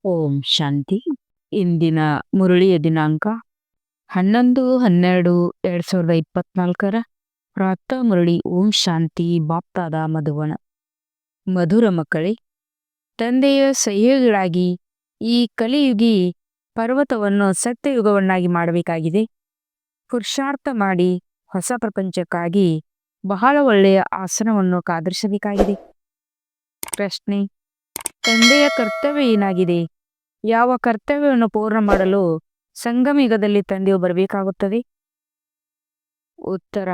ಓಂ ಶಾಂತಿ. ಇಂದಿನ ಮುರಳಿಯ ದಿನಾಂಕ 11/12/2024. ಪ್ರಾತಃ ಮುರಳಿ. ಓಂ ಶಾಂತಿ. ಬಾಪ್ತಾದ ಮಧುವನ. ಮಧುರ ಮಕ್ಕಳೇ, ತಂದೆಯ ಸಹಯೋಗಿಗಳಾಗಿ ಈ ಕಲಿಯುಗಿ ಪರ್ವತವನ್ನು ಸತ್ಯಯುಗವನ್ನಾಗಿ ಮಾಡಬೇಕಾಗಿದೆ. ಪುರುಷಾರ್ಥ ಮಾಡಿ ಹೊಸ ಪ್ರಪಂಚಕ್ಕಾಗಿ ಬಹಳ ಒಳ್ಳೆಯ ಆಸನವನ್ನು ಕಾದರಿಸಬೇಕಾಗಿದೆ. ಪ್ರಶ್ನೆ: ತಂದೆಯ ಕರ್ತವ್ಯ ಏನಾಗಿದೆ? ಯಾವ ಕರ್ತವ್ಯವನ್ನು ಪೂರ್ಣ ಮಾಡಲು ಸಂಗಮಯುಗದಲ್ಲಿ ತಂದೆಯು ಬರಬೇಕಾಗುತ್ತದೆ? ಉತ್ತರ: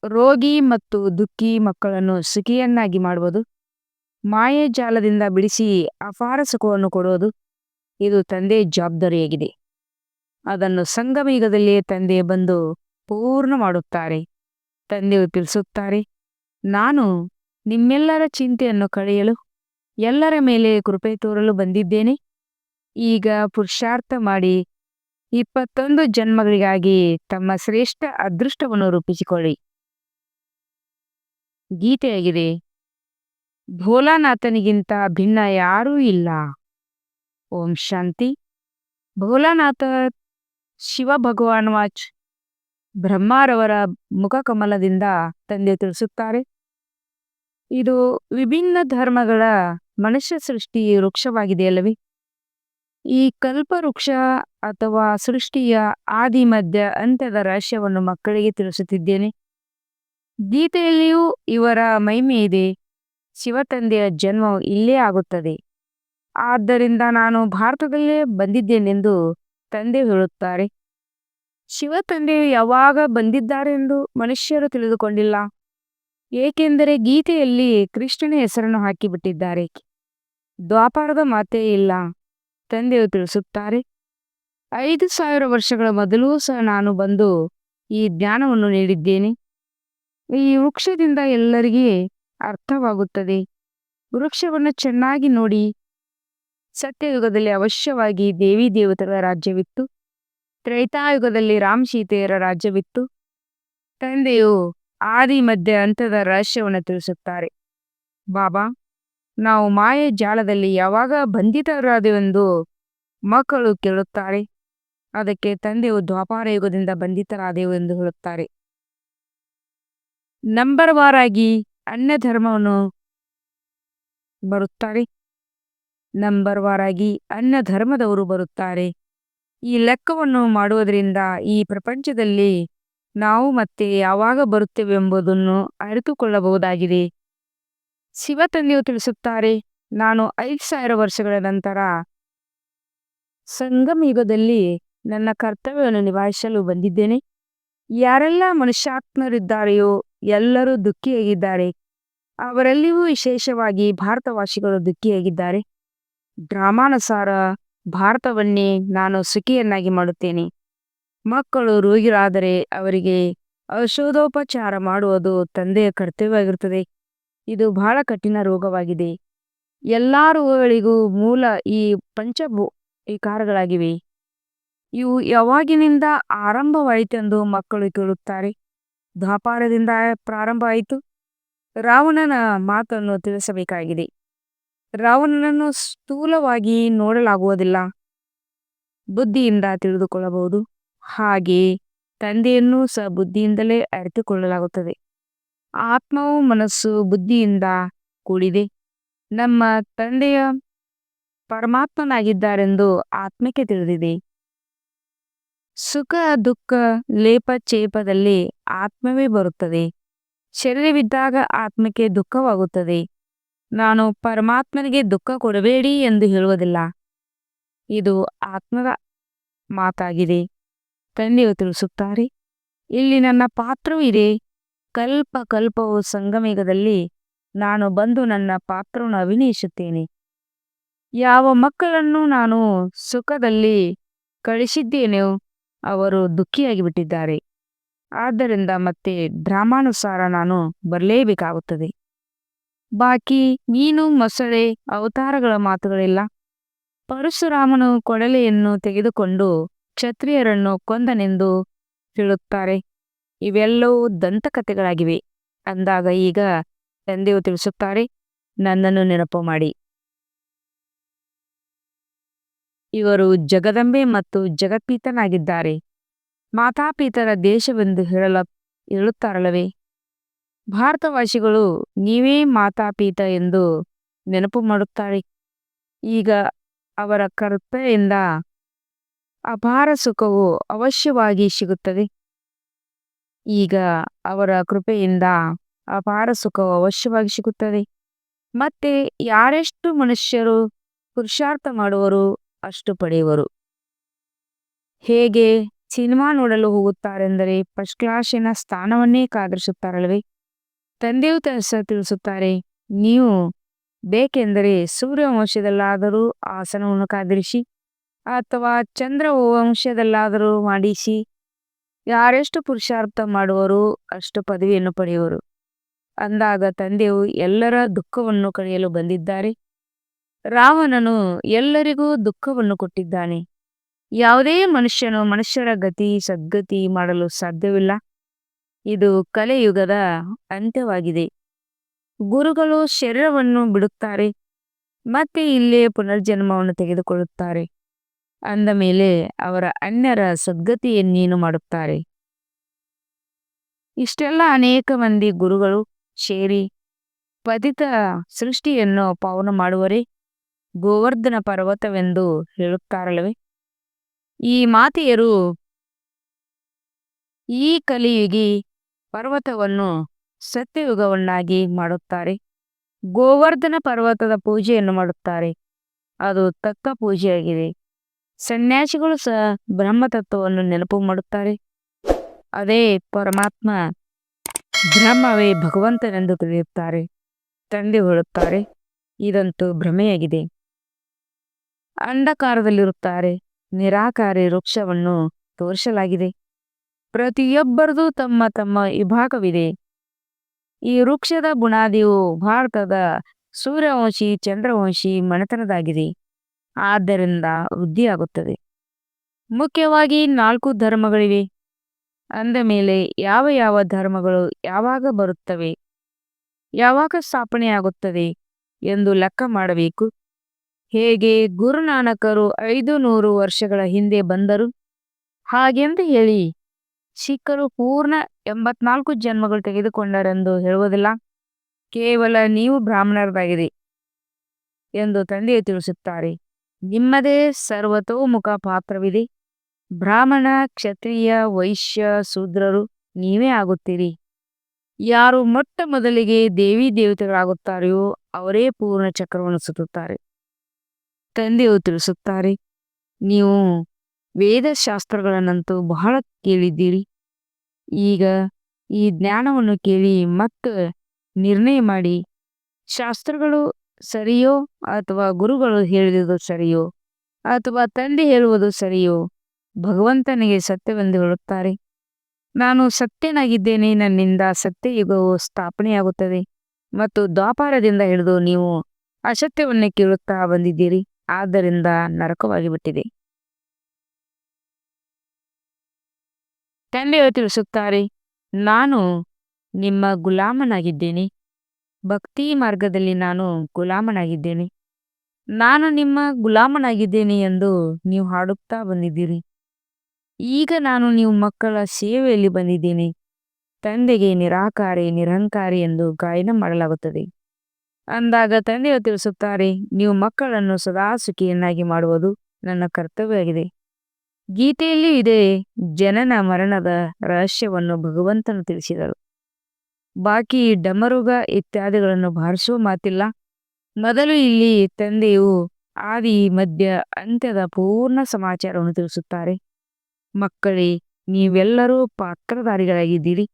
ರೋಗಿ ಮತ್ತು ದುಃಖಿ ಮಕ್ಕಳನ್ನು ಸುಖಿಯನ್ನಾಗಿ ಮಾಡುವುದು, ಮಾಯೆ ಜಾಲದಿಂದ ಬಿಡಿಸಿ ಅಪಾರ ಸುಖವನ್ನು ಕೊಡುವುದು, ಇದು ತಂದೆಯ ಜವಾಬ್ದಾರಿಯಾಗಿದೆ. ಅದನ್ನು ಸಂಗಮಯುಗದಲ್ಲಿಯೇ ತಂದೆ ಬಂದು ಪೂರ್ಣ ಮಾಡುತ್ತಾರೆ. ತಂದೆಯು ತಿಳಿಸುತ್ತಾರೆ, ನಾನು ನಿಮ್ಮೆಲ್ಲರ ಚಿಂತೆಯನ್ನು ಕಳೆಯಲು, ಎಲ್ಲರ ಮೇಲೆ ಕೃಪೆ ತೋರಲು ಬಂದಿದ್ದೇನೆ. ಈಗ ಪುರುಷಾರ್ಥ ಮಾಡಿ 21 ಜನ್ಮಗಳಿಗಾಗಿ ತಮ್ಮ ಶ್ರೇಷ್ಠ ಅದೃಷ್ಟವನ್ನು ರೂಪಿಸಿಕೊಳ್ಳಿ. ಗೀತೆಯಾಗಿದೆ: ಭೋಲಾನಾಥನಿಗಿಂತ ಭಿನ್ನ ಯಾರೂ ಇಲ್ಲ. ಓಂ ಶಾಂತಿ. ಭೋಲಾನಾಥ ಶಿವ ಭಗವಾನ್ ವಾಚ್. ಬ್ರಹ್ಮಾರವರ ಮುಖಕಮಲದಿಂದ ತಂದೆ ತಿಳಿಸುತ್ತಾರೆ, ಇದು ವಿಭಿನ್ನ ಧರ್ಮಗಳ ಮನುಷ್ಯ ಸೃಷ್ಟಿ ವೃಕ್ಷವಾಗಿದೆಯಲ್ಲವೇ? ಈ ಕಲ್ಪವೃಕ್ಷ ಅಥವಾ ಸೃಷ್ಟಿಯ ಆದಿ ಮಧ್ಯ ಅಂತ್ಯದ ರಹಸ್ಯವನ್ನು ಮಕ್ಕಳಿಗೆ ತಿಳಿಸುತ್ತಿದ್ದೇನೆ. ಗೀತೆಯಲ್ಲಿಯೂ ಇವರ ಮಹಿಮೆ ಇದೆ. ಶಿವತಂದೆಯ ಜನ್ಮವು ಇಲ್ಲೇ ಆಗುತ್ತದೆ. ಆದ್ದರಿಂದ ನಾನು ಭಾರತದಲ್ಲೇ ಬಂದಿದ್ದೇನೆಂದು ತಂದೆ ಹೇಳುತ್ತಾರೆ. ಶಿವತಂದೆಯು ಯಾವಾಗ ಬಂದಿದ್ದಾರೆಂದು ಮನುಷ್ಯರು ತಿಳಿದುಕೊಂಡಿಲ್ಲ, ಏಕೆಂದರೆ ಗೀತೆಯಲ್ಲಿ ಕೃಷ್ಣನ ಹೆಸರನ್ನು ಹಾಕಿಬಿಟ್ಟಿದ್ದಾರೆ. ದ್ವಾಪರದ ಮಾತೇ ಇಲ್ಲ. ತಂದೆಯು ತಿಳಿಸುತ್ತಾರೆ, 5000 ವರ್ಷಗಳ ಮೊದಲೂ ಸಹ ನಾನು ಬಂದು ಈ ಜ್ಞಾನವನ್ನು ನೀಡಿದ್ದೇನೆ. ಈ ವೃಕ್ಷದಿಂದ ಎಲ್ಲರಿಗೆ ಅರ್ಥವಾಗುತ್ತದೆ. ವೃಕ್ಷವನ್ನು ಚೆನ್ನಾಗಿ ನೋಡಿ. ಸತ್ಯಯುಗದಲ್ಲಿ ಅವಶ್ಯವಾಗಿ ದೇವಿ ದೇವತೆಗಳ ರಾಜ್ಯವಿತ್ತು. ತ್ರೇತಾಯುಗದಲ್ಲಿ ರಾಮ್ ಸೀತೆಯರ ರಾಜ್ಯವಿತ್ತು. ತಂದೆಯು ಆದಿ ಮಧ್ಯ ಅಂತ್ಯದ ರಹಸ್ಯವನ್ನು ತಿಳಿಸುತ್ತಾರೆ. ಬಾಬಾ, ನಾವು ಮಾಯೆ ಜಾಲದಲ್ಲಿ ಯಾವಾಗ ಬಂಧಿತರಾದೆವೆಂದು ಮಕ್ಕಳು ಕೇಳುತ್ತಾರೆ. ಅದಕ್ಕೆ ತಂದೆಯು ದ್ವಾಪಾರ ಯುಗದಿಂದ ಬಂಧಿತರಾದೆವು ಎಂದು ಹೇಳುತ್ತಾರೆ. ನಂಬರ್ ವಾರಾಗಿ ಅನ್ಯ ಧರ್ಮವನ್ನು ಬರುತ್ತಾರೆ. ನಂಬರ್ ವಾರಾಗಿ ಅನ್ಯ ಧರ್ಮದವರು ಬರುತ್ತಾರೆ. ಈ ಲೆಕ್ಕವನ್ನು ಮಾಡುವುದರಿಂದ ಈ ಪ್ರಪಂಚದಲ್ಲಿ ನಾವು ಮತ್ತೆ ಯಾವಾಗ ಬರುತ್ತೇವೆಂಬುದನ್ನು ಅರಿತುಕೊಳ್ಳಬಹುದಾಗಿದೆ. ಶಿವತಂದೆಯು ತಿಳಿಸುತ್ತಾರೆ, ನಾನು 5000 ವರ್ಷಗಳ ನಂತರ ಸಂಗಮಯುಗದಲ್ಲಿ ನನ್ನ ಕರ್ತವ್ಯವನ್ನು ನಿಭಾಯಿಸಲು ಬಂದಿದ್ದೇನೆ. ಯಾರೆಲ್ಲ ಮನುಷ್ಯಾತ್ಮರಿದ್ದಾರೆಯೋ ಎಲ್ಲರೂ ದುಃಖಿಯಾಗಿದ್ದಾರೆ. ಅವರಲ್ಲಿಯೂ ವಿಶೇಷವಾಗಿ ಭಾರತವಾಸಿಗಳು ದುಃಖಿಯಾಗಿದ್ದಾರೆ. ಡ್ರಾಮಾನುಸಾರ ಭಾರತವನ್ನೇ ನಾನು ಸುಖಿಯನ್ನಾಗಿ ಮಾಡುತ್ತೇನೆ. ಮಕ್ಕಳು ರೋಗಿರಾದರೆ ಅವರಿಗೆ ಔಷಧೋಪಚಾರ ಮಾಡುವುದು ತಂದೆಯ ಕರ್ತವ್ಯವಾಗಿರುತ್ತದೆ. ಇದು ಬಹಳ ಕಠಿಣ ರೋಗವಾಗಿದೆ. ಎಲ್ಲ ರೋಗಗಳಿಗೂ ಮೂಲ ಈ ಪಂಚವಿಕಾರಗಳಾಗಿವೆ. ಇವು ಯಾವಾಗಿನಿಂದ ಆರಂಭವಾಯಿತೆಂದು ಮಕ್ಕಳು ಕೇಳುತ್ತಾರೆ. ದ್ವಾಪಾರದಿಂದ ಪ್ರಾರಂಭ ಆಯಿತು. ರಾವಣನ ಮಾತನ್ನು ತಿಳಿಸಬೇಕಾಗಿದೆ. ರಾವಣನನ್ನು ಸ್ಥೂಲವಾಗಿ ನೋಡಲಾಗುವುದಿಲ್ಲ, ಬುದ್ಧಿಯಿಂದ ತಿಳಿದುಕೊಳ್ಳಬಹುದು. ಹಾಗೆ ತಂದೆಯನ್ನೂ ಸಹ ಬುದ್ಧಿಯಿಂದಲೇ ಅರಿತುಕೊಳ್ಳಲಾಗುತ್ತದೆ. ಆತ್ಮವು ಮನಸ್ಸು ಬುದ್ಧಿಯಿಂದ ಕೂಡಿದೆ. ನಮ್ಮ ತಂದೆಯ ಪರಮಾತ್ಮನಾಗಿದ್ದಾರೆಂದು ಆತ್ಮಕ್ಕೆ ತಿಳಿದಿದೆ. ಸುಖ ದುಃಖ ಲೇಪಚೇಪದಲ್ಲಿ ಆತ್ಮವೇ ಬರುತ್ತದೆ. ಶರೀರವಿದ್ದಾಗ ಆತ್ಮಕ್ಕೆ ದುಃಖವಾಗುತ್ತದೆ. ನಾನು ಪರಮಾತ್ಮನಿಗೆ ದುಃಖ ಕೊಡಬೇಡಿ ಎಂದು ಹೇಳುವುದಿಲ್ಲ. ಇದು ಆತ್ಮದ ಮಾತಾಗಿದೆ. ತಂದೆಯು ತಿಳಿಸುತ್ತಾರೆ, ಇಲ್ಲಿ ನನ್ನ ಪಾತ್ರವೂ ಇದೆ. ಕಲ್ಪ ಕಲ್ಪವು ಸಂಗಮಯುಗದಲ್ಲಿ ನಾನು ಬಂದು ನನ್ನ ಪಾತ್ರವನ್ನು ಅಭಿನಯಿಸುತ್ತೇನೆ. ಯಾವ ಮಕ್ಕಳನ್ನು ನಾನು ಸುಖದಲ್ಲಿ ಕಳಿಸಿದ್ದೇನೋ ಅವರು ದುಃಖಿಯಾಗಿ ಬಿಟ್ಟಿದ್ದಾರೆ. ಆದ್ದರಿಂದ ಮತ್ತೆ ಡ್ರಾಮಾನುಸಾರ ನಾನು ಬರಲೇಬೇಕಾಗುತ್ತದೆ. ಬಾಕಿ ಮೀನು ಮೊಸಳೆ ಅವತಾರಗಳ ಮಾತುಗಳಿಲ್ಲ. ಪರಶುರಾಮನು ಕೊಡಲೆಯನ್ನು ತೆಗೆದುಕೊಂಡು ಕ್ಷತ್ರಿಯರನ್ನು ಕೊಂದನೆಂದು ಹೇಳುತ್ತಾರೆ. ಇವೆಲ್ಲವೂ ದಂತಕಥೆಗಳಾಗಿವೆ. ಅಂದಾಗ ಈಗ ತಂದೆಯು ತಿಳಿಸುತ್ತಾರೆ, ನನ್ನನ್ನು ನೆನಪು ಮಾಡಿ. ಇವರು ಜಗದಂಬೆ ಮತ್ತು ಜಗತ್ಪಿತನಾಗಿದ್ದಾರೆ. ಮಾತಾಪಿತರ ದೇಶವೆಂದು ಹೇಳುತ್ತಾರಲ್ಲವೇ? ಭಾರತವಾಸಿಗಳು ನೀವೇ ಮಾತಾಪಿತ ಎಂದು ನೆನಪು ಮಾಡುತ್ತಾರೆ. ಈಗ ಅವರ ಕೃಪೆಯಿಂದ ಅಪಾರ ಸುಖವು ಅವಶ್ಯವಾಗಿ ಸಿಗುತ್ತದೆ. ಈಗ ಅವರ ಕೃಪೆಯಿಂದ ಅಪಾರ ಸುಖವು ಅವಶ್ಯವಾಗಿ ಸಿಗುತ್ತದೆ. ಮತ್ತೆ ಯಾರೆಷ್ಟು ಮನುಷ್ಯರು ಪುರುಷಾರ್ಥ ಮಾಡುವರು ಅಷ್ಟು ಪಡೆಯುವರು. ಹೇಗೆ ಸಿನಿಮಾ ನೋಡಲು ಹೋಗುತ್ತಾರೆಂದರೆ ಫಸ್ಟ್ ಕ್ಲಾಸಿನ ಸ್ಥಾನವನ್ನೇ ಕಾದರಿಸುತ್ತಾರಲ್ವೇ? ತಂದೆಯು ತಿಳಿಸುತ್ತಾರೆ, ನೀವು ಬೇಕೆಂದರೆ ಸೂರ್ಯವಂಶದಲ್ಲಾದರೂ ಆಸನವನ್ನು ಕಾದಿರಿಸಿ ಅಥವಾ ಚಂದ್ರವಂಶದಲ್ಲಾದರೂ ಮಾಡಿಸಿ, ಯಾರೆಷ್ಟು ಪುರುಷಾರ್ಥ ಮಾಡುವರು ಅಷ್ಟು ಪದವಿಯನ್ನು ಪಡೆಯುವರು. ಅಂದಾಗ ತಂದೆಯು ಎಲ್ಲರ ದುಃಖವನ್ನು ಕಳೆಯಲು ಬಂದಿದ್ದಾರೆ. ರಾವಣನು ಎಲ್ಲರಿಗೂ ದುಃಖವನ್ನು ಕೊಟ್ಟಿದ್ದಾನೆ. ಯಾವುದೇ ಮನುಷ್ಯನು ಮನುಷ್ಯರ ಗತಿ ಸದ್ಗತಿ ಮಾಡಲು ಸಾಧ್ಯವಿಲ್ಲ. ಇದು ಕಲಿಯುಗದ ಅಂತ್ಯವಾಗಿದೆ. ಗುರುಗಳು ಶರೀರವನ್ನು ಬಿಡುತ್ತಾರೆ, ಮತ್ತೆ ಇಲ್ಲೇ ಪುನರ್ಜನ್ಮವನ್ನು ತೆಗೆದುಕೊಳ್ಳುತ್ತಾರೆ. ಅಂದ ಮೇಲೆ ಅವರ ಅನ್ಯರ ಸದ್ಗತಿಯನ್ನೇನು ಮಾಡುತ್ತಾರೆ? ಇಷ್ಟೆಲ್ಲ ಅನೇಕ ಮಂದಿ ಗುರುಗಳು ಸೇರಿ ಪತಿತ ಸೃಷ್ಟಿಯನ್ನು ಪಾವನ ಮಾಡುವರೇ ಗೋವರ್ಧನ ಪರ್ವತವೆಂದು ಹೇಳುತ್ತಾರಲ್ಲವೇ? ಈ ಮಾತೆಯರು ಈ ಕಲಿಯುಗಿ ಪರ್ವತವನ್ನು ಸತ್ಯಯುಗವನ್ನಾಗಿ ಮಾಡುತ್ತಾರೆ. ಗೋವರ್ಧನ ಪರ್ವತದ ಪೂಜೆಯನ್ನು ಮಾಡುತ್ತಾರೆ. ಅದು ತತ್ವ ಪೂಜೆಯಾಗಿದೆ. ಸನ್ಯಾಸಿಗಳು ಸಹ ಬ್ರಹ್ಮತತ್ವವನ್ನು ನೆನಪು ಮಾಡುತ್ತಾರೆ. ಅದೇ ಪರಮಾತ್ಮ, ಬ್ರಹ್ಮವೇ ಭಗವಂತನೆಂದು ತಿಳಿಯುತ್ತಾರೆ. ತಂದೆ ಹೇಳುತ್ತಾರೆ, ಇದಂತೂ ಭ್ರಮೆಯಾಗಿದೆ. ಅಂಧಕಾರದಲ್ಲಿರುತ್ತಾರೆ. ನಿರಾಕಾರಿ ವೃಕ್ಷವನ್ನು ತೋರಿಸಲಾಗಿದೆ. ಪ್ರತಿಯೊಬ್ಬರದು ತಮ್ಮ ತಮ್ಮ ವಿಭಾಗವಿದೆ. ಈ ವೃಕ್ಷದ ಬುನಾದಿಯು ಭಾರತದ ಸೂರ್ಯವಂಶಿ ಚಂದ್ರವಂಶಿ ಮನೆತನದಾಗಿದೆ. ಆದ್ದರಿಂದ ವೃದ್ಧಿಯಾಗುತ್ತದೆ. ಮುಖ್ಯವಾಗಿ 4 ಧರ್ಮಗಳಿವೆ. ಅಂದ ಮೇಲೆ ಯಾವ ಯಾವ ಧರ್ಮಗಳು ಯಾವಾಗ ಬರುತ್ತವೆ, ಯಾವಾಗ ಸ್ಥಾಪನೆಯಾಗುತ್ತದೆ ಎಂದು ಲೆಕ್ಕ ಮಾಡಬೇಕು. ಹೇಗೆ ಗುರುನಾನಕರು 500 ವರ್ಷಗಳ ಹಿಂದೆ ಬಂದರು, ಹಾಗೆಂದು ಹೇಳಿ ಸಿಖ್ಖರು ಪೂರ್ಣ 84 ಜನ್ಮಗಳು ತೆಗೆದುಕೊಂಡರೆಂದು ಹೇಳುವುದಿಲ್ಲ. ಕೇವಲ ನೀವು ಬ್ರಾಹ್ಮಣರದಾಗಿದೆ ಎಂದು ತಂದೆಯು ತಿಳಿಸುತ್ತಾರೆ. ನಿಮ್ಮದೇ ಸರ್ವತೋಮುಖ ಪಾತ್ರವಿದೆ. ಬ್ರಾಹ್ಮಣ, ಕ್ಷತ್ರಿಯ, ವೈಶ್ಯ, ಶೂದ್ರರು ನೀವೇ ಆಗುತ್ತೀರಿ. ಯಾರು ಮೊಟ್ಟ ಮೊದಲಿಗೆ ದೇವಿ ದೇವತೆಗಳಾಗುತ್ತಾರೆಯೋ ಅವರೇ ಪೂರ್ಣ ಚಕ್ರವನ್ನು ಸುತ್ತುತ್ತಾರೆ. ತಂದೆಯು ತಿಳಿಸುತ್ತಾರೆ, ನೀವು ವೇದಶಾಸ್ತ್ರಗಳನ್ನಂತೂ ಬಹಳ ಕೇಳಿದ್ದೀರಿ. ಈಗ ಈ ಜ್ಞಾನವನ್ನು ಕೇಳಿ ಮತ್ತು ನಿರ್ಣಯ ಮಾಡಿ, ಶಾಸ್ತ್ರಗಳು ಸರಿಯೋ ಅಥವಾ ಗುರುಗಳು ಹೇಳಿದುದು ಸರಿಯೋ ಅಥವಾ ತಂದೆ ಹೇಳುವುದು ಸರಿಯೋ? ಭಗವಂತನಿಗೆ ಸತ್ಯವೆಂದು ಹೇಳುತ್ತಾರೆ. ನಾನು ಸತ್ಯನಾಗಿದ್ದೇನೆ, ನನ್ನಿಂದ ಸತ್ಯಯುಗವು ಸ್ಥಾಪನೆಯಾಗುತ್ತದೆ. ಮತ್ತು ದ್ವಾಪಾರದಿಂದ ಹಿಡಿದು ನೀವು ಅಸತ್ಯವನ್ನೇ ಕೇಳುತ್ತಾ ಬಂದಿದ್ದೀರಿ. ಆದ್ದರಿಂದ ನರಕವಾಗಿ ಬಿಟ್ಟಿದೆ. ತಂದೆಯು ತಿಳಿಸುತ್ತಾರೆ, ನಾನು ನಿಮ್ಮ ಗುಲಾಮನಾಗಿದ್ದೇನೆ. ಭಕ್ತಿ ಮಾರ್ಗದಲ್ಲಿ ನಾನು ಗುಲಾಮನಾಗಿದ್ದೇನೆ. ನಾನು ನಿಮ್ಮ ಗುಲಾಮನಾಗಿದ್ದೇನೆ ಎಂದು ನೀವು ಹಾಡುತ್ತಾ ಬಂದಿದ್ದೀರಿ. ಈಗ ನಾನು ನೀವು ಮಕ್ಕಳ ಸೇವೆಯಲ್ಲಿ ಬಂದಿದ್ದೇನೆ. ತಂದೆಗೆ ನಿರಾಕಾರಿ ನಿರಂಕಾರಿ ಎಂದು ಗಾಯನ ಮಾಡಲಾಗುತ್ತದೆ. ಅಂದಾಗ ತಂದೆಯು ತಿಳಿಸುತ್ತಾರೆ, ನೀವು ಮಕ್ಕಳನ್ನು ಸದಾ ಸುಖಿಯನ್ನಾಗಿ ಮಾಡುವುದು ನನ್ನ ಕರ್ತವ್ಯವಾಗಿದೆ. ಗೀತೆಯಲ್ಲಿ ಇದೆ, ಜನನ ಮರಣದ ರಹಸ್ಯವನ್ನು ಭಗವಂತನು ತಿಳಿಸಿದರು. ಬಾಕಿ ಡಮರುಗ ಇತ್ಯಾದಿಗಳನ್ನು ಬಾರಿಸುವ ಮಾತಿಲ್ಲ. ಮೊದಲು ಇಲ್ಲಿ ತಂದೆಯು ಆದಿ ಮಧ್ಯ ಅಂತ್ಯದ ಪೂರ್ಣ ಸಮಾಚಾರವನ್ನು ತಿಳಿಸುತ್ತಾರೆ. ಮಕ್ಕಳೇ, ನೀವೆಲ್ಲರೂ ಪಾತ್ರಧಾರಿಗಳಾಗಿದ್ದೀರಿ.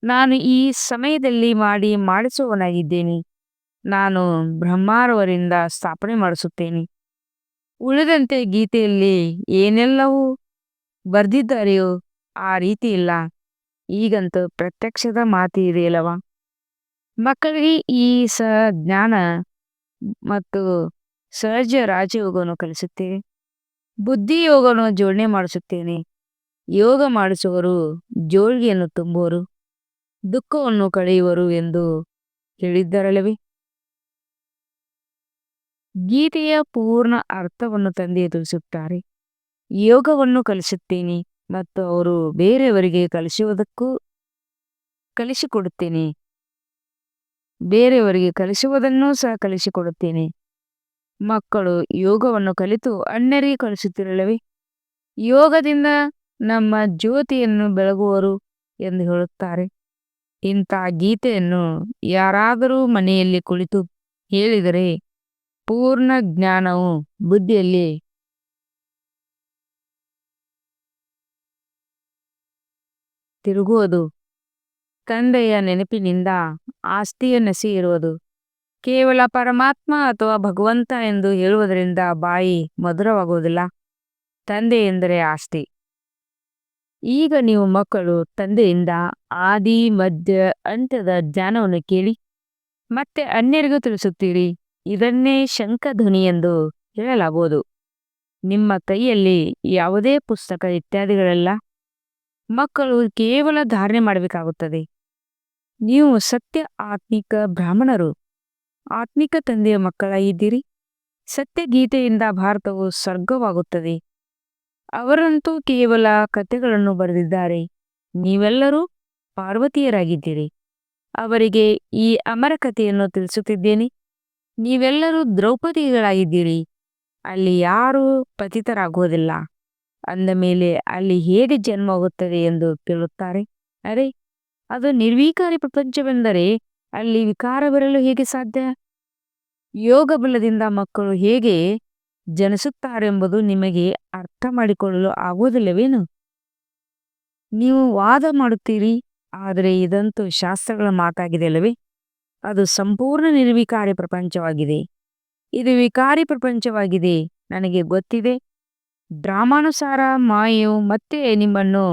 ನಾನು ಈ ಸಮಯದಲ್ಲಿ ಮಾಡಿಸುವವನಾಗಿದ್ದೇನೆ. ನಾನು ಬ್ರಹ್ಮಾರವರಿಂದ ಸ್ಥಾಪನೆ ಮಾಡಿಸುತ್ತೇನೆ. ಉಳಿದಂತೆ ಗೀತೆಯಲ್ಲಿ ಏನೆಲ್ಲವೂ ಬರೆದಿದ್ದಾರೆಯೋ ಆ ರೀತಿ ಇಲ್ಲ. ಈಗಂತೂ ಪ್ರತ್ಯಕ್ಷದ ಮಾತು ಇದೆಯಲ್ಲವ. ಮಕ್ಕಳಿಗೆ ಈ ಜ್ಞಾನ ಮತ್ತು ಸಹಜ ರಾಜಯೋಗವನ್ನು ಕಲಿಸುತ್ತೇನೆ. ಬುದ್ಧಿಯೋಗವನ್ನು ಜೋಡಣೆ ಮಾಡಿಸುತ್ತೇನೆ. ಯೋಗ ಮಾಡಿಸುವರು ಜೋಳಿಗೆಯನ್ನು ತುಂಬುವರು, ದುಃಖವನ್ನು ಕಳೆಯುವರು ಎಂದು ಹೇಳಿದ್ದರಲ್ಲವೇ? ಗೀತೆಯ ಪೂರ್ಣ ಅರ್ಥವನ್ನು ತಂದೆಯು ತಿಳಿಸುತ್ತಾರೆ. ಯೋಗವನ್ನು ಕಲಿಸುತ್ತೇನೆ ಮತ್ತು ಅವರು ಬೇರೆಯವರಿಗೆ ಕಲಿಸುವುದಕ್ಕೂ ಕಲಿಸಿಕೊಡುತ್ತೇನೆ. ಬೇರೆಯವರಿಗೆ ಕಲಿಸುವುದನ್ನೂ ಸಹ ಕಲಿಸಿಕೊಡುತ್ತೇನೆ. ಮಕ್ಕಳು ಯೋಗವನ್ನು ಕಲಿತು ಅನ್ಯರಿಗೆ ಕಲಿಸುತ್ತಿರಲಿಲ್ಲವೇ? ಯೋಗದಿಂದ ನಮ್ಮ ಜ್ಯೋತಿಯನ್ನು ಬೆಳಗುವರು ಎಂದು ಹೇಳುತ್ತಾರೆ. ಇಂಥ ಗೀತೆಯನ್ನು ಯಾರಾದರೂ ಮನೆಯಲ್ಲಿ ಕುಳಿತು ಹೇಳಿದರೆ ಪೂರ್ಣ ಜ್ಞಾನವು ಬುದ್ಧಿಯಲ್ಲಿ ತಿರುಗುವುದು. ತಂದೆಯ ನೆನಪಿನಿಂದ ಆಸ್ತಿಯನ್ನೆಸಿ ಇರುವುದು. ಕೇವಲ ಪರಮಾತ್ಮ ಅಥವಾ ಭಗವಂತ ಎಂದು ಹೇಳುವುದರಿಂದ ಬಾಯಿ ಮಧುರವಾಗುವುದಿಲ್ಲ. ತಂದೆ ಎಂದರೆ ಆಸ್ತಿ. ಈಗ ನೀವು ಮಕ್ಕಳು ತಂದೆಯಿಂದ ಆದಿ ಮಧ್ಯ ಅಂತ್ಯದ ಜ್ಞಾನವನ್ನು ಕೇಳಿ ಮತ್ತೆ ಅನ್ಯರಿಗೂ ತಿಳಿಸುತ್ತೀರಿ. ಇದನ್ನೇ ಶಂಖಧ್ವನಿ ಎಂದು ಹೇಳಲಾಗುವುದು. ನಿಮ್ಮ ಕೈಯಲ್ಲಿ ಯಾವುದೇ ಪುಸ್ತಕ ಇತ್ಯಾದಿಗಳೆಲ್ಲ. ಮಕ್ಕಳು ಕೇವಲ ಧಾರಣೆ ಮಾಡಬೇಕಾಗುತ್ತದೆ. ನೀವು ಸತ್ಯ ಆತ್ಮಿಕ ಬ್ರಾಹ್ಮಣರು, ಆತ್ಮಿಕ ತಂದೆಯ ಮಕ್ಕಳಾಗಿದ್ದೀರಿ. ಸತ್ಯ ಗೀತೆಯಿಂದ ಭಾರತವು ಸ್ವರ್ಗವಾಗುತ್ತದೆ. ಅವರಂತೂ ಕೇವಲ ಕಥೆಗಳನ್ನು ಬರೆದಿದ್ದಾರೆ. ನೀವೆಲ್ಲರೂ ಪಾರ್ವತಿಯರಾಗಿದ್ದೀರಿ. ಅವರಿಗೆ ಈ ಅಮರ ಕಥೆಯನ್ನು ತಿಳಿಸುತ್ತಿದ್ದೇನೆ. ನೀವೆಲ್ಲರೂ ದ್ರೌಪದಿಗಳಾಗಿದ್ದೀರಿ. ಅಲ್ಲಿ ಯಾರೂ ಪತಿತರಾಗುವುದಿಲ್ಲ. ಅಂದ ಮೇಲೆ ಅಲ್ಲಿ ಹೇಗೆ ಜನ್ಮವಾಗುತ್ತದೆ ಎಂದು ಕೇಳುತ್ತಾರೆ. ಅರೆ, ಅದು ನಿರ್ವಿಕಾರಿ ಪ್ರಪಂಚವೆಂದರೆ ಅಲ್ಲಿ ವಿಕಾರವಿರಲು ಹೇಗೆ ಸಾಧ್ಯ? ಯೋಗ ಬಲದಿಂದ ಮಕ್ಕಳು ಹೇಗೆ ಜನಿಸುತ್ತಾರೆಂಬುದು ನಿಮಗೆ ಅರ್ಥ ಮಾಡಿಕೊಳ್ಳಲು ಆಗುವುದಿಲ್ಲವೇನು? ನೀವು ವಾದ ಮಾಡುತ್ತೀರಿ, ಆದರೆ ಇದಂತೂ ಶಾಸ್ತ್ರಗಳ ಮಾತಾಗಿದೆ ಅಲ್ಲವೇ? ಅದು ಸಂಪೂರ್ಣ ನಿರ್ವಿಕಾರಿ ಪ್ರಪಂಚವಾಗಿದೆ. ಇದು ವಿಕಾರಿ ಪ್ರಪಂಚವಾಗಿದೆ. ನನಗೆ ಗೊತ್ತಿದೆ. ಡ್ರಾಮಾನುಸಾರ ಮಾಯೆಯು ಮತ್ತೆ ನಿಮ್ಮನ್ನು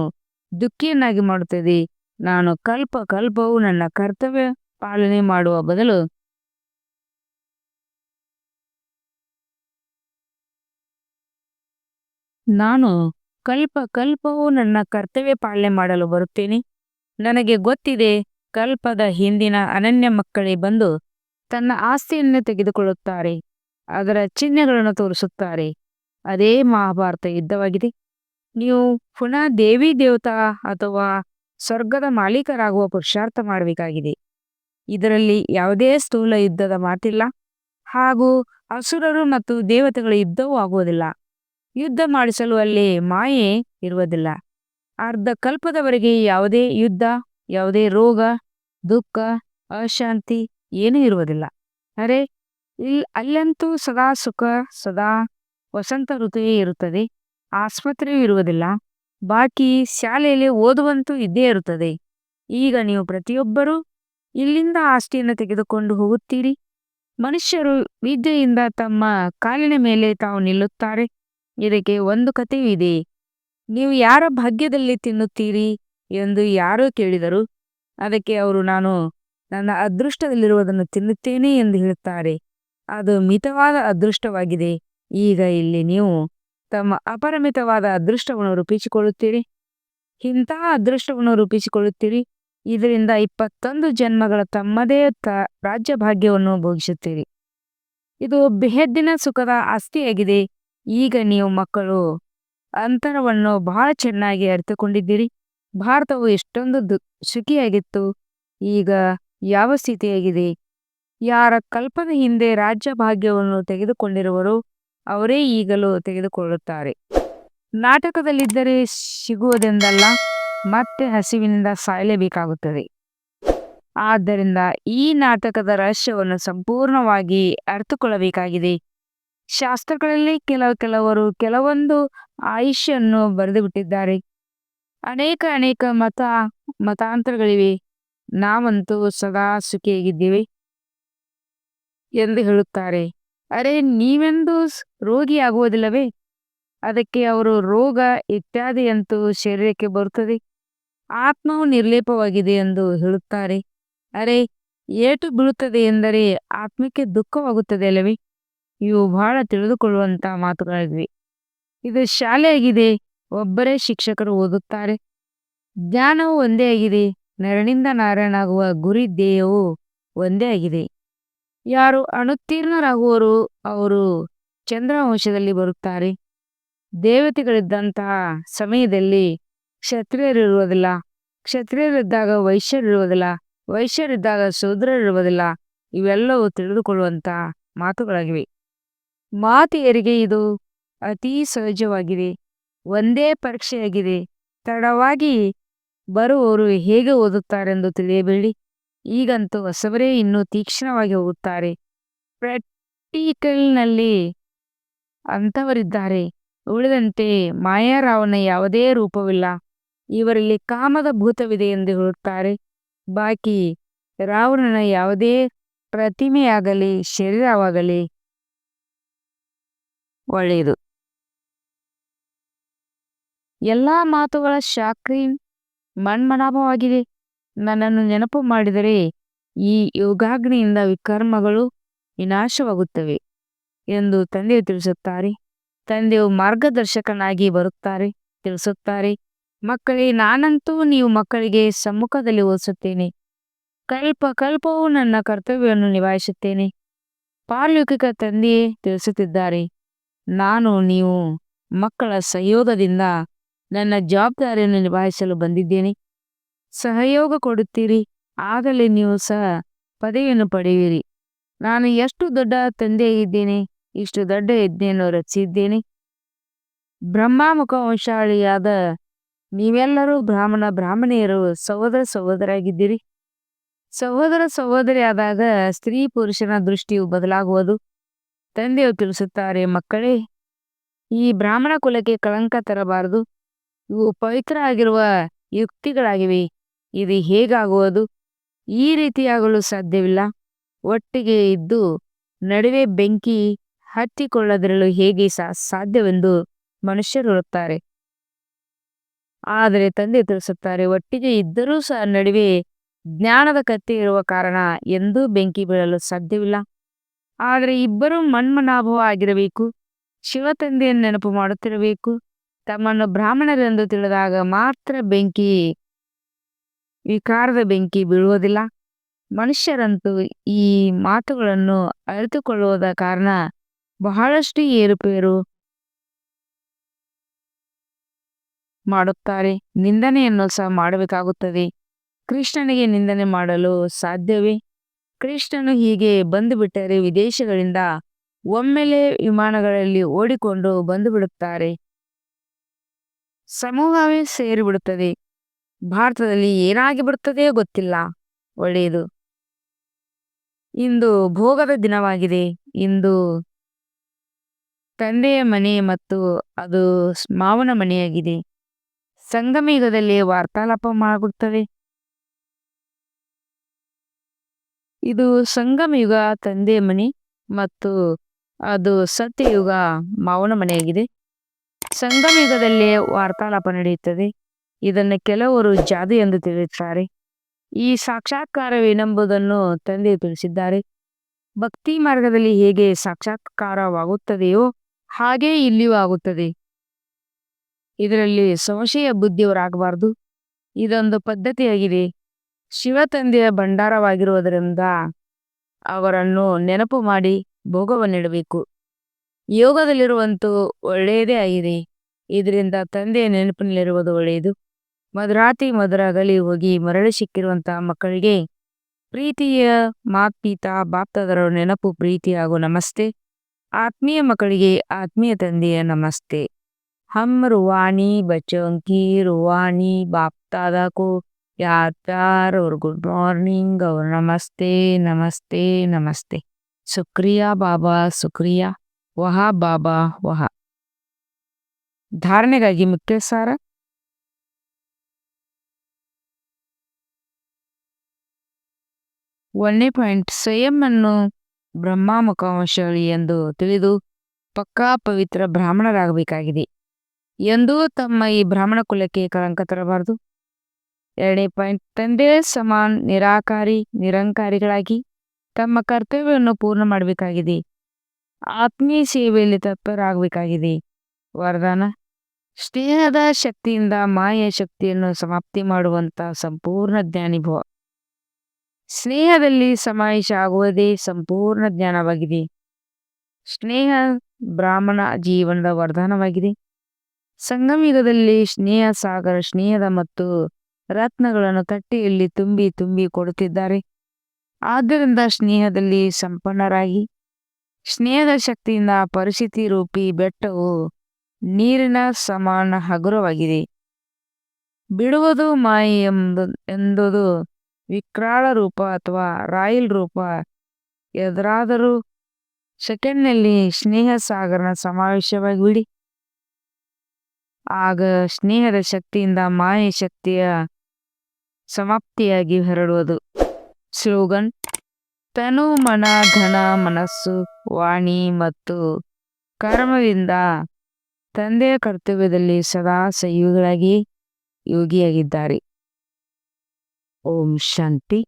ದುಃಖಿಯನ್ನಾಗಿ ಮಾಡುತ್ತದೆ. ನಾನು ಕಲ್ಪ ಕಲ್ಪವು ನನ್ನ ಕರ್ತವ್ಯ ಪಾಲನೆ ಮಾಡುವ ಬದಲು ನಾನು ಕಲ್ಪ ಕಲ್ಪವು ನನ್ನ ಕರ್ತವ್ಯ ಪಾಲನೆ ಮಾಡಲು ಬರುತ್ತೇನೆ. ನನಗೆ ಗೊತ್ತಿದೆ, ಕಲ್ಪದ ಹಿಂದಿನ ಅನನ್ಯ ಮಕ್ಕಳೇ ಬಂದು ತನ್ನ ಆಸ್ತಿಯನ್ನು ತೆಗೆದುಕೊಳ್ಳುತ್ತಾರೆ. ಅದರ ಚಿಹ್ನೆಗಳನ್ನು ತೋರಿಸುತ್ತಾರೆ. ಅದೇ ಮಹಾಭಾರತ ಯುದ್ಧವಾಗಿದೆ. ನೀವು ಪುನಃ ದೇವಿ ದೇವತಾ ಅಥವಾ ಸ್ವರ್ಗದ ಮಾಲೀಕರಾಗುವ ಪುರುಷಾರ್ಥ ಮಾಡಬೇಕಾಗಿದೆ. ಇದರಲ್ಲಿ ಯಾವುದೇ ಸ್ಥೂಲ ಯುದ್ಧದ ಮಾತಿಲ್ಲ. ಹಾಗೂ ಅಸುರರು ಮತ್ತು ದೇವತೆಗಳ ಯುದ್ಧವೂ ಆಗುವುದಿಲ್ಲ. ಯುದ್ಧ ಮಾಡಿಸಲು ಅಲ್ಲಿ ಮಾಯೆ ಇರುವುದಿಲ್ಲ. ಅರ್ಧ ಕಲ್ಪದವರೆಗೆ ಯಾವುದೇ ಯುದ್ಧ, ಯಾವುದೇ ರೋಗ, ದುಃಖ, ಅಶಾಂತಿ ಏನೂ ಇರುವುದಿಲ್ಲ. ಅರೆ, ಅಲ್ಲಂತೂ ಸದಾ ಸುಖ, ಸದಾ ವಸಂತ ಋತುವೇ ಇರುತ್ತದೆ. ಆಸ್ಪತ್ರೆಯೂ ಇರುವುದಿಲ್ಲ. ಬಾಕಿ ಶಾಲೆಯಲ್ಲಿ ಓದುವಂತೂ ಇದ್ದೇ ಇರುತ್ತದೆ. ಈಗ ನೀವು ಪ್ರತಿಯೊಬ್ಬರೂ ಇಲ್ಲಿಂದ ಆಸ್ತಿಯನ್ನು ತೆಗೆದುಕೊಂಡು ಹೋಗುತ್ತೀರಿ. ಮನುಷ್ಯರು ವಿದ್ಯೆಯಿಂದ ತಮ್ಮ ಕಾಲಿನ ಮೇಲೆ ತಾವು ನಿಲ್ಲುತ್ತಾರೆ. ಇದಕ್ಕೆ ಒಂದು ಕಥೆಯೂ ಇದೆ. ನೀವು ಯಾರ ಭಾಗ್ಯದಲ್ಲಿ ತಿನ್ನುತ್ತೀರಿ ಎಂದು ಯಾರೋ ಕೇಳಿದರು. ಅದಕ್ಕೆ ಅವರು, ನಾನು ನನ್ನ ಅದೃಷ್ಟದಲ್ಲಿರುವುದನ್ನು ತಿನ್ನುತ್ತೇನೆ ಎಂದು ಹೇಳುತ್ತಾರೆ. ಅದು ಮಿತವಾದ ಅದೃಷ್ಟವಾಗಿದೆ. ಈಗ ಇಲ್ಲಿ ನೀವು ತಮ್ಮ ಅಪರಿಮಿತವಾದ ಅದೃಷ್ಟವನ್ನು ರೂಪಿಸಿಕೊಳ್ಳುತ್ತೀರಿ. ಇಂತಹ ಅದೃಷ್ಟವನ್ನು ರೂಪಿಸಿಕೊಳ್ಳುತ್ತೀರಿ. ಇದರಿಂದ 21 ಜನ್ಮಗಳ ತಮ್ಮದೇ ರಾಜ್ಯ ಭಾಗ್ಯವನ್ನು ಭೋಗಿಸುತ್ತೀರಿ. ಇದು ಬೆಹದ್ದಿನ ಸುಖದ ಆಸ್ತಿಯಾಗಿದೆ. ಈಗ ನೀವು ಮಕ್ಕಳು ಅಂತರವನ್ನು ಬಹಳ ಚೆನ್ನಾಗಿ ಅರಿತುಕೊಂಡಿದ್ದೀರಿ. ಭಾರತವು ಎಷ್ಟೊಂದು ಸುಖಿಯಾಗಿತ್ತು, ಈಗ ಯಾವ ಸ್ಥಿತಿಯಾಗಿದೆ? ಯಾರ ಕಲ್ಪದ ಹಿಂದೆ ರಾಜ್ಯ ಭಾಗ್ಯವನ್ನು ತೆಗೆದುಕೊಂಡಿರುವರೋ ಅವರೇ ಈಗಲೂ ತೆಗೆದುಕೊಳ್ಳುತ್ತಾರೆ. ನಾಟಕದಲ್ಲಿದ್ದರೆ ಸಿಗುವುದೆಂದಲ್ಲ, ಮತ್ತೆ ಹಸಿವಿನಿಂದ ಸಾಯಲೇಬೇಕಾಗುತ್ತದೆ. ಆದ್ದರಿಂದ ಈ ನಾಟಕದ ರಹಸ್ಯವನ್ನು ಸಂಪೂರ್ಣವಾಗಿ ಅರಿತುಕೊಳ್ಳಬೇಕಾಗಿದೆ. ಶಾಸ್ತ್ರಗಳಲ್ಲಿ ಕೆಲವರು ಕೆಲವೊಂದು ಆಯುಷ್ಯನ್ನು ಬರೆದು ಬಿಟ್ಟಿದ್ದಾರೆ. ಅನೇಕ ಮತಾಂತರಗಳಿವೆ. ನಾವಂತೂ ಸದಾ ಸುಖಿಯಾಗಿದ್ದೀವಿ ಎಂದು ಹೇಳುತ್ತಾರೆ. ಅರೆ, ನೀವೆಂದೂ ರೋಗಿಯಾಗುವುದಿಲ್ಲವೇ? ಅದಕ್ಕೆ ಅವರು ರೋಗ ಇತ್ಯಾದಿಯಂತೂ ಶರೀರಕ್ಕೆ ಬರುತ್ತದೆ. ಆತ್ಮವು ನಿರ್ಲೇಪವಾಗಿದೆ ಎಂದು ಹೇಳುತ್ತಾರೆ. ಅರೆ, ಏಟು ಬೀಳುತ್ತದೆ ಎಂದರೆ ಆತ್ಮಕ್ಕೆ ದುಃಖವಾಗುತ್ತದೆ ಅಲ್ಲವೇ? ಇವು ಬಹಳ ತಿಳಿದುಕೊಳ್ಳುವಂಥ ಮಾತುಗಳಾಗಿವೆ. ಇದು ಶಾಲೆಯಾಗಿದೆ. ಒಬ್ಬರೇ ಶಿಕ್ಷಕರು ಓದುತ್ತಾರೆ. ಜ್ಞಾನವು ಒಂದೇ ಆಗಿದೆ. ನರನಿಂದ ನಾರಾಯಣಾಗುವ ಗುರಿ ಧ್ಯೇಯವೂ ಒಂದೇ ಆಗಿದೆ. ಯಾರು ಅನುತ್ತೀರ್ಣರಾಗುವರೋ ಅವರು ಚಂದ್ರವಂಶದಲ್ಲಿ ಬರುತ್ತಾರೆ. ದೇವತೆಗಳಿದ್ದಂತಹ ಸಮಯದಲ್ಲಿ ಕ್ಷತ್ರಿಯರಿರುವುದಿಲ್ಲ. ಕ್ಷತ್ರಿಯರಿದ್ದಾಗ ವೈಶ್ಯರಿರುವುದಿಲ್ಲ. ವೈಶ್ಯರಿದ್ದಾಗ ಶೂದ್ರರಿರುವುದಿಲ್ಲ. ಇವೆಲ್ಲವೂ ತಿಳಿದುಕೊಳ್ಳುವಂತ ಮಾತುಗಳಾಗಿವೆ. ಮಾತೆಯರಿಗೆ ಇದು ಅತೀ ಸಹಜವಾಗಿದೆ. ಒಂದೇ ಪರೀಕ್ಷೆಯಾಗಿದೆ. ತಡವಾಗಿ ಬರುವವರು ಹೇಗೆ ಓದುತ್ತಾರೆಂದು ತಿಳಿಯಬೇಡಿ. ಈಗಂತೂ ಹೊಸಬರೇ ಇನ್ನೂ ತೀಕ್ಷ್ಣವಾಗಿ ಹೋಗುತ್ತಾರೆ. ಪ್ರಾಕ್ಟಿಕಲ್‌ನಲ್ಲಿ ಅಂಥವರಿದ್ದಾರೆ. ಉಳಿದಂತೆ ಮಾಯಾರಾವನ ಯಾವುದೇ ರೂಪವಿಲ್ಲ. ಇವರಲ್ಲಿ ಕಾಮದ ಭೂತವಿದೆ ಎಂದು ಹೇಳುತ್ತಾರೆ. ಬಾಕಿ ರಾವಣನ ಯಾವುದೇ ಪ್ರತಿಮೆಯಾಗಲಿ ಶರೀರವಾಗಲಿ ಒಳ್ಳೆಯದು. ಎಲ್ಲಾ ಮಾತುಗಳ ಶಾಕ್ರಿ ಮನ್ಮನಾಭವಾಗಿದೆ. ನನ್ನನ್ನು ನೆನಪು ಮಾಡಿದರೆ ಈ ಯೋಗಾಗ್ನಿಯಿಂದ ವಿಕರ್ಮಗಳು ವಿನಾಶವಾಗುತ್ತವೆ ಎಂದು ತಂದೆಯು ತಿಳಿಸುತ್ತಾರೆ. ತಂದೆಯು ಮಾರ್ಗದರ್ಶಕನಾಗಿ ಬರುತ್ತಾರೆ, ತಿಳಿಸುತ್ತಾರೆ. ಮಕ್ಕಳೇ, ನಾನಂತೂ ನೀವು ಮಕ್ಕಳಿಗೆ ಸಮ್ಮುಖದಲ್ಲಿ ಓದಿಸುತ್ತೇನೆ. ಕಲ್ಪ ಕಲ್ಪವೂ ನನ್ನ ಕರ್ತವ್ಯವನ್ನು ನಿಭಾಯಿಸುತ್ತೇನೆ. ಪಾರಲೌಕಿಕ ತಂದೆಯೇ ತಿಳಿಸುತ್ತಿದ್ದಾರೆ. ನಾನು ನೀವು ಮಕ್ಕಳ ಸಹಯೋಗದಿಂದ ನನ್ನ ಜವಾಬ್ದಾರಿಯನ್ನು ನಿಭಾಯಿಸಲು ಬಂದಿದ್ದೇನೆ. ಸಹಯೋಗ ಕೊಡುತ್ತೀರಿ, ಆಗಲೇ ನೀವು ಸಹ ಪದವಿಯನ್ನು ಪಡೆಯುವಿರಿ. ನಾನು ಎಷ್ಟು ದೊಡ್ಡ ತಂದೆಯಾಗಿದ್ದೇನೆ, ಇಷ್ಟು ದೊಡ್ಡ ಯಜ್ಞೆಯನ್ನು ರಚಿಸಿದ್ದೇನೆ. ಬ್ರಹ್ಮಮುಖ ವಂಶಾಳಿಯಾದ ನೀವೆಲ್ಲರೂ ಬ್ರಾಹ್ಮಣಿಯರು ಸಹೋದರಿಯಾಗಿದ್ದೀರಿ. ಸಹೋದರಿಯಾದಾಗ ಸ್ತ್ರೀ ಪುರುಷನ ದೃಷ್ಟಿಯು ಬದಲಾಗುವುದು. ತಂದೆಯು ತಿಳಿಸುತ್ತಾರೆ, ಮಕ್ಕಳೇ, ಈ ಬ್ರಾಹ್ಮಣ ಕುಲಕ್ಕೆ ಕಳಂಕ ತರಬಾರದು. ಇವು ಪವಿತ್ರ ಆಗಿರುವ ಯುಕ್ತಿಗಳಾಗಿವೆ. ಇದು ಹೇಗಾಗುವುದು? ಈ ರೀತಿಯಾಗಲು ಸಾಧ್ಯವಿಲ್ಲ. ಒಟ್ಟಿಗೆ ಇದ್ದು ನಡುವೆ ಬೆಂಕಿ ಹತ್ತಿಕೊಳ್ಳದಿರಲು ಹೇಗೆ ಸಾಧ್ಯವೆಂದು ಮನುಷ್ಯರು ಹೇಳುತ್ತಾರೆ. ಆದರೆ ತಂದೆ ತಿಳಿಸುತ್ತಾರೆ, ಒಟ್ಟಿಗೆ ಇದ್ದರೂ ಸಹ ನಡುವೆ ಜ್ಞಾನದ ಕತ್ತಿ ಇರುವ ಕಾರಣ ಎಂದೂ ಬೆಂಕಿ ಬೀಳಲು ಸಾಧ್ಯವಿಲ್ಲ. ಆದರೆ ಇಬ್ಬರೂ ಮನ್ಮನಾಭವ ಆಗಿರಬೇಕು. ಶಿವ ತಂದೆಯನ್ನು ನೆನಪು ಮಾಡುತ್ತಿರಬೇಕು. ತಮ್ಮನ್ನು ಬ್ರಾಹ್ಮಣರೆಂದು ತಿಳಿದಾಗ ಮಾತ್ರ ವಿಕಾರದ ಬೆಂಕಿ ಬೀಳುವುದಿಲ್ಲ. ಮನುಷ್ಯರಂತೂ ಈ ಮಾತುಗಳನ್ನು ಅರಿತುಕೊಳ್ಳುವುದ ಕಾರಣ ಬಹಳಷ್ಟು ಏರುಪೇರು ಮಾಡುತ್ತಾರೆ. ನಿಂದನೆಯನ್ನು ಸಹ ಮಾಡಬೇಕಾಗುತ್ತದೆ. ಕೃಷ್ಣನಿಗೆ ನಿಂದನೆ ಮಾಡಲು ಸಾಧ್ಯವೇ? ಕೃಷ್ಣನು ಹೀಗೆ ಬಂದು ಬಿಟ್ಟರೆ ವಿದೇಶಗಳಿಂದ ಒಮ್ಮೆಲೆ ವಿಮಾನಗಳಲ್ಲಿ ಓಡಿಕೊಂಡು ಬಂದು ಬಿಡುತ್ತಾರೆ. ಸಮೂಹವೇ ಸೇರಿಬಿಡುತ್ತದೆ. ಭಾರತದಲ್ಲಿ ಏನಾಗಿ ಬಿಡುತ್ತದೆಯೋ ಗೊತ್ತಿಲ್ಲ. ಒಳ್ಳೆಯದು. ಇಂದು ಭೋಗದ ದಿನವಾಗಿದೆ. ಇಂದು ತಂದೆಯ ಮನೆ ಮತ್ತು ಅದು ಮಾವನ ಮನೆಯಾಗಿದೆ. ಸಂಗಮಯುಗದಲ್ಲಿ ವಾರ್ತಾಲಾಪ ಮಾಡುತ್ತದೆ. ಇದು ಸಂಗಮಯುಗ ತಂದೆಯ ಮನೆ ಮತ್ತು ಅದು ಸತ್ಯಯುಗ ಮಾವನ ಮನೆಯಾಗಿದೆ. ಸಂಗಮಯುಗದಲ್ಲಿ ವಾರ್ತಾಲಾಪ ನಡೆಯುತ್ತದೆ. ಇದನ್ನು ಕೆಲವರು ಜಾದು ಎಂದು ತಿಳಿಯುತ್ತಾರೆ. ಈ ಸಾಕ್ಷಾತ್ಕಾರವೇನೆಂಬುದನ್ನು ತಂದೆಯು ತಿಳಿಸಿದ್ದಾರೆ. ಭಕ್ತಿ ಮಾರ್ಗದಲ್ಲಿ ಹೇಗೆ ಸಾಕ್ಷಾತ್ಕಾರವಾಗುತ್ತದೆಯೋ ಹಾಗೇ ಇಲ್ಲಿಯೂ ಆಗುತ್ತದೆ. ಇದರಲ್ಲಿ ಸಂಶಯ ಬುದ್ಧಿಯವರಾಗಬಾರದು. ಇದೊಂದು ಪದ್ಧತಿಯಾಗಿದೆ. ಶಿವ ತಂದೆಯ ಭಂಡಾರವಾಗಿರುವುದರಿಂದ ಅವರನ್ನು ನೆನಪು ಮಾಡಿ ಭೋಗವನ್ನಿಡಬೇಕು. ಯೋಗದಲ್ಲಿರುವಂತೂ ಒಳ್ಳೆಯದೇ ಆಗಿದೆ. ಇದರಿಂದ ತಂದೆಯ ನೆನಪಿನಲ್ಲಿರುವುದು ಒಳ್ಳೆಯದು. ಮಧುರಾತಿ ಮಧುರಾಗಲಿ ಹೋಗಿ ಮರಳಿ ಸಿಕ್ಕಿರುವಂತಹ ಮಕ್ಕಳಿಗೆ ಪ್ರೀತಿಯ ಮಾತ್ಪಿತಾ ಬಾಪ್ತಾದರ ನೆನಪು, ಪ್ರೀತಿ ಹಾಗೂ ನಮಸ್ತೆ. ಆತ್ಮೀಯ ಮಕ್ಕಳಿಗೆ ಆತ್ಮೀಯ ತಂದೆಯ ನಮಸ್ತೆ. हम रूहानी बच्चों की रूहानी बाप दादा को याद, प्यार और गुड मॉर्निंग और नमस्ते नमस्ते नमस्ते. शुक्रिया बाबा, शुक्रिया. वह बाबा वह. ಧಾರಣೆಗಾಗಿ ಮುಖ್ಯ ಸಾರ. ಒಂದನೇ ಪಾಯಿಂಟ್, ಸ್ವಯಂವನ್ನು ಬ್ರಹ್ಮಮುಖ ವಂಶಾವಳಿ ಎಂದು ತಿಳಿದು ಪಕ್ಕಾ ಪವಿತ್ರ ಬ್ರಾಹ್ಮಣರಾಗಬೇಕಾಗಿದೆ. ಎಂದೂ ತಮ್ಮ ಈ ಬ್ರಾಹ್ಮಣ ಕುಲಕ್ಕೆ ಕಳಂಕ ತರಬಾರದು. ಎರಡನೇ ಪಾಯಿಂಟ್, ತಂದೆ ಸಮಾನ ನಿರಂಕಾರಿಗಳಾಗಿ ತಮ್ಮ ಕರ್ತವ್ಯವನ್ನು ಪೂರ್ಣ ಮಾಡಬೇಕಾಗಿದೆ. ಆತ್ಮೀಯ ಸೇವೆಯಲ್ಲಿ ತತ್ಪರರಾಗಬೇಕಾಗಿದೆ. ವರದಾನ: ಸ್ನೇಹದ ಶಕ್ತಿಯಿಂದ ಮಾಯೆಯ ಶಕ್ತಿಯನ್ನು ಸಮಾಪ್ತಿ ಮಾಡುವಂತ ಸಂಪೂರ್ಣ ಜ್ಞಾನಿಭವ. ಸ್ನೇಹದಲ್ಲಿ ಸಮಾವೇಶ ಆಗುವುದೇ ಸಂಪೂರ್ಣ ಜ್ಞಾನವಾಗಿದೆ. ಸ್ನೇಹ ಬ್ರಾಹ್ಮಣ ಜೀವನದ ವರದಾನವಾಗಿದೆ. ಸಂಗಮಯುಗದಲ್ಲಿ ಸ್ನೇಹ ಸಾಗರ ಸ್ನೇಹದ ಮತ್ತು ರತ್ನಗಳನ್ನು ತಟ್ಟೆಯಲ್ಲಿ ತುಂಬಿ ತುಂಬಿ ಕೊಡುತ್ತಿದ್ದಾರೆ. ಆದ್ದರಿಂದ ಸ್ನೇಹದಲ್ಲಿ ಸಂಪನ್ನರಾಗಿ, ಸ್ನೇಹದ ಶಕ್ತಿಯಿಂದ ಪರಿಸ್ಥಿತಿ ರೂಪಿ ಬೆಟ್ಟವು ನೀರಿನ ಸಮಾನ ಹಗುರವಾಗಿದೆ. ಬಿಡುವುದು ಮಾಯೆ ಎಂಬುದು ವಿಕ್ರಾಳ ರೂಪ ಅಥವಾ ರಾಯಲ್ ರೂಪ ಎದುರಾದರೂ ಸೆಕೆಂಡ್ನಲ್ಲಿ ಸ್ನೇಹ ಸಾಗರನ ಸಮಾವೇಶವಾಗಿ ಬಿಡಿ. ಆಗ ಸ್ನೇಹದ ಶಕ್ತಿಯಿಂದ ಮಾಯೆ ಶಕ್ತಿಯ ಸಮಾಪ್ತಿಯಾಗಿ ಹರಡುವುದು. ಸ್ಲೋಗನ್: ತನು ಮನ ಧನ ಮನಸ್ಸು ವಾಣಿ ಮತ್ತು ಕರ್ಮದಿಂದ ತಂದೆಯ ಕರ್ತವ್ಯದಲ್ಲಿ ಸದಾ ಸಹಯೋಗಿಯಾಗಿದ್ದಾರೆ. ಓಂ ಶಾಂತಿ.